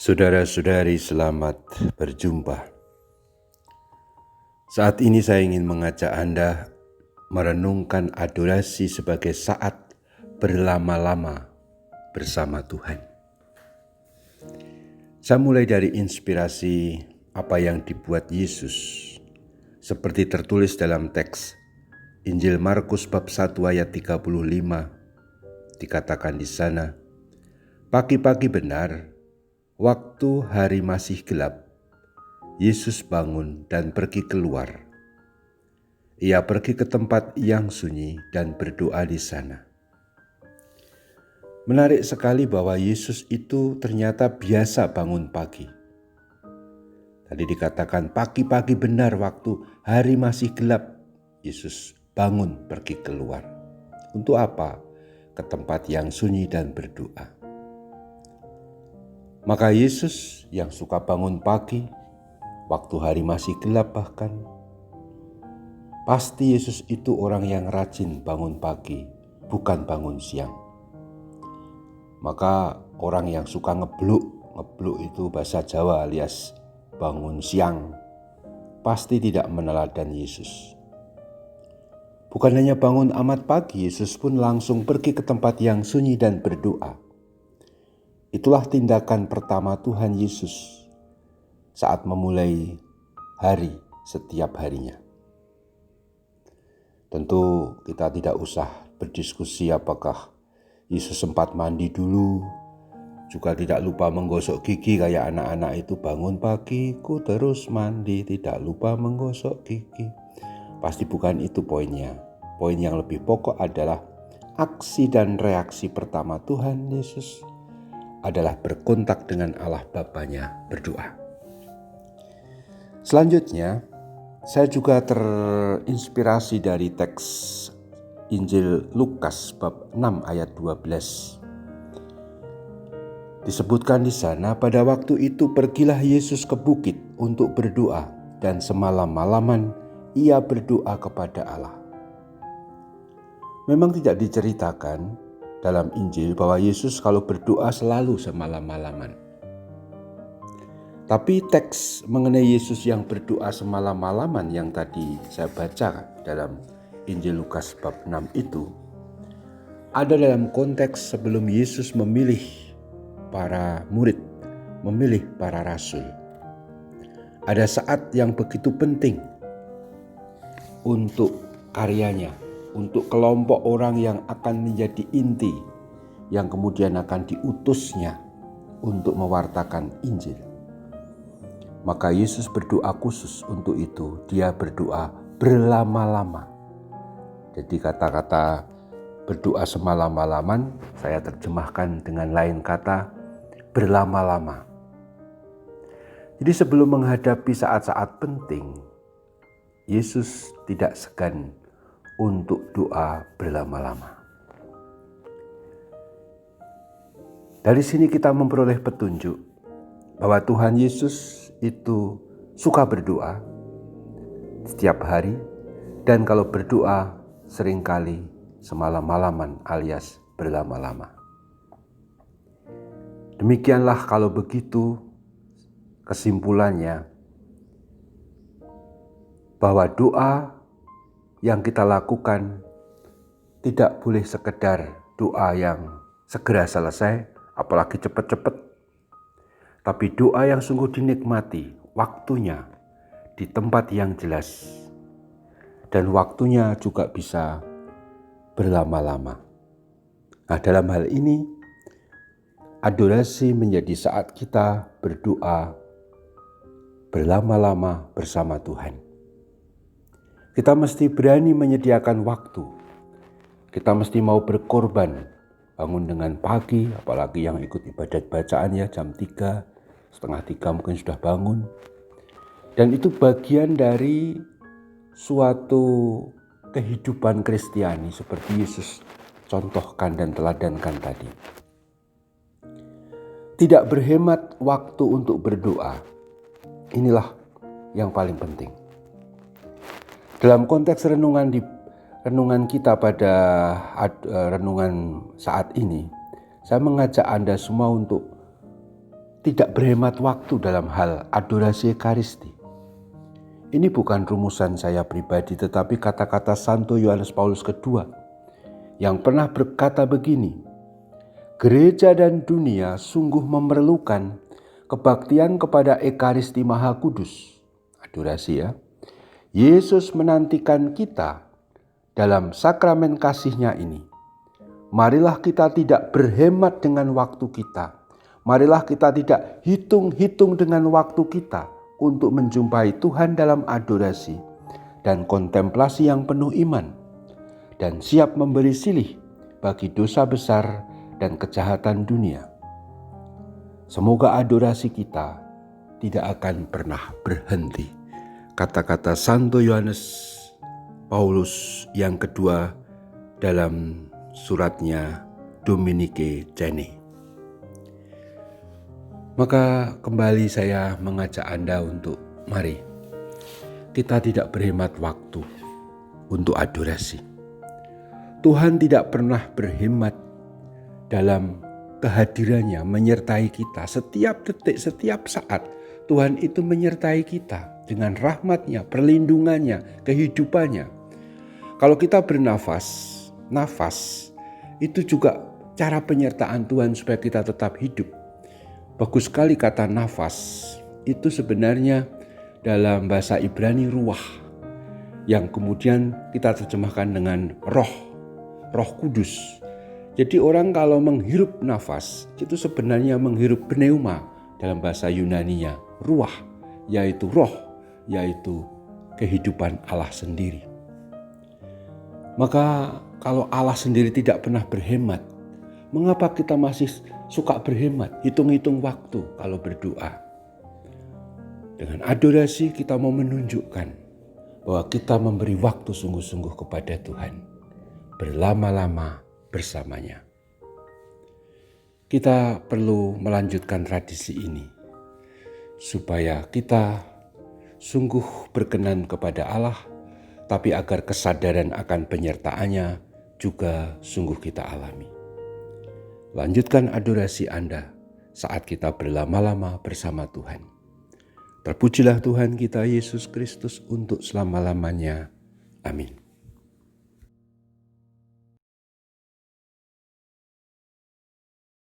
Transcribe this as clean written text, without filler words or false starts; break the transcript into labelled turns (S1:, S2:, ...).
S1: Saudara-saudari, selamat berjumpa. Saat ini saya ingin mengajak Anda merenungkan adorasi sebagai saat berlama-lama bersama Tuhan. Saya mulai dari inspirasi apa yang dibuat Yesus, seperti tertulis dalam teks Injil Markus bab 1 ayat 35, dikatakan di sana, "Pagi-pagi benar, waktu hari masih gelap, Yesus bangun dan pergi keluar. Ia pergi ke tempat yang sunyi dan berdoa di sana." Menarik sekali bahwa Yesus itu ternyata biasa bangun pagi. Tadi dikatakan pagi-pagi benar, waktu hari masih gelap, Yesus bangun pergi keluar. Untuk apa? Ke tempat yang sunyi dan berdoa. Maka Yesus yang suka bangun pagi, waktu hari masih gelap bahkan, pasti Yesus itu orang yang rajin bangun pagi, bukan bangun siang. Maka orang yang suka ngebluk itu bahasa Jawa alias bangun siang, pasti tidak meneladan Yesus. Bukan hanya bangun amat pagi, Yesus pun langsung pergi ke tempat yang sunyi dan berdoa. Itulah tindakan pertama Tuhan Yesus saat memulai hari setiap harinya. Tentu kita tidak usah berdiskusi apakah Yesus sempat mandi dulu, juga tidak lupa menggosok gigi kayak anak-anak itu bangun pagiku terus mandi, tidak lupa menggosok gigi. Pasti bukan itu poinnya. Poin yang lebih pokok adalah aksi dan reaksi pertama Tuhan Yesus adalah berkontak dengan Allah Bapanya, berdoa. Selanjutnya, saya juga terinspirasi dari teks Injil Lukas bab 6 ayat 12. Disebutkan di sana, pada waktu itu pergilah Yesus ke bukit untuk berdoa, dan semalam-malaman ia berdoa kepada Allah. Memang tidak diceritakan dalam Injil bahwa Yesus kalau berdoa selalu semalam-malaman. Tapi teks mengenai Yesus yang berdoa semalam-malaman yang tadi saya baca dalam Injil Lukas bab 6 itu ada dalam konteks sebelum Yesus memilih para murid, memilih para rasul. Ada saat yang begitu penting untuk karyanya, untuk kelompok orang yang akan menjadi inti, yang kemudian akan diutusnya untuk mewartakan Injil. Maka Yesus berdoa khusus untuk itu. Dia berdoa berlama-lama. Jadi kata-kata berdoa semalam-malaman saya terjemahkan dengan lain kata berlama-lama. Jadi sebelum menghadapi saat-saat penting, Yesus tidak segan untuk doa berlama-lama. Dari sini kita memperoleh petunjuk bahwa Tuhan Yesus itu suka berdoa setiap hari, dan kalau berdoa seringkali semalam-malaman alias berlama-lama. Demikianlah kalau begitu kesimpulannya bahwa doa yang kita lakukan tidak boleh sekedar doa yang segera selesai, apalagi cepat-cepat. Tapi doa yang sungguh dinikmati, waktunya di tempat yang jelas. Dan waktunya juga bisa berlama-lama. Nah, dalam hal ini, adorasi menjadi saat kita berdoa berlama-lama bersama Tuhan. Kita mesti berani menyediakan waktu. Kita mesti mau berkorban. Bangun dengan pagi, apalagi yang ikut ibadat bacaan ya jam 3, setengah 3 mungkin sudah bangun. Dan itu bagian dari suatu kehidupan Kristiani seperti Yesus contohkan dan teladankan tadi. Tidak berhemat waktu untuk berdoa. Inilah yang paling penting. Dalam konteks renungan kita pada renungan saat ini, saya mengajak Anda semua untuk tidak berhemat waktu dalam hal adorasi Ekaristi. Ini bukan rumusan saya pribadi, tetapi kata-kata Santo Yohanes Paulus II yang pernah berkata begini, gereja dan dunia sungguh memerlukan kebaktian kepada Ekaristi Maha Kudus. Adorasi ya. Yesus menantikan kita dalam sakramen kasih-Nya ini. Marilah kita tidak berhemat dengan waktu kita. Marilah kita tidak hitung-hitung dengan waktu kita untuk menjumpai Tuhan dalam adorasi dan kontemplasi yang penuh iman dan siap memberi silih bagi dosa besar dan kejahatan dunia. Semoga adorasi kita tidak akan pernah berhenti. Kata-kata Santo Yohanes Paulus yang kedua dalam suratnya Dominique Cene. Maka kembali saya mengajak Anda untuk mari kita tidak berhemat waktu untuk adorasi. Tuhan tidak pernah berhemat dalam kehadirannya menyertai kita setiap detik, setiap saat. Tuhan itu menyertai kita dengan rahmat-Nya, perlindungannya, kehidupannya. Kalau kita bernafas, nafas itu juga cara penyertaan Tuhan supaya kita tetap hidup. Bagus sekali kata nafas, itu sebenarnya dalam bahasa Ibrani ruah, yang kemudian kita terjemahkan dengan roh kudus. Jadi orang kalau menghirup nafas, itu sebenarnya menghirup pneuma dalam bahasa Yunaninya, ruah, yaitu roh, yaitu kehidupan Allah sendiri. Maka kalau Allah sendiri tidak pernah berhemat, mengapa kita masih suka berhemat, hitung-hitung waktu kalau berdoa? Dengan adorasi kita mau menunjukkan bahwa kita memberi waktu sungguh-sungguh kepada Tuhan, berlama-lama bersamanya. Kita perlu melanjutkan tradisi ini supaya kita sungguh berkenan kepada Allah, tapi agar kesadaran akan penyertaannya juga sungguh kita alami. Lanjutkan adorasi Anda saat kita berlama-lama bersama Tuhan. Terpujilah Tuhan kita Yesus Kristus untuk selama-lamanya. Amin.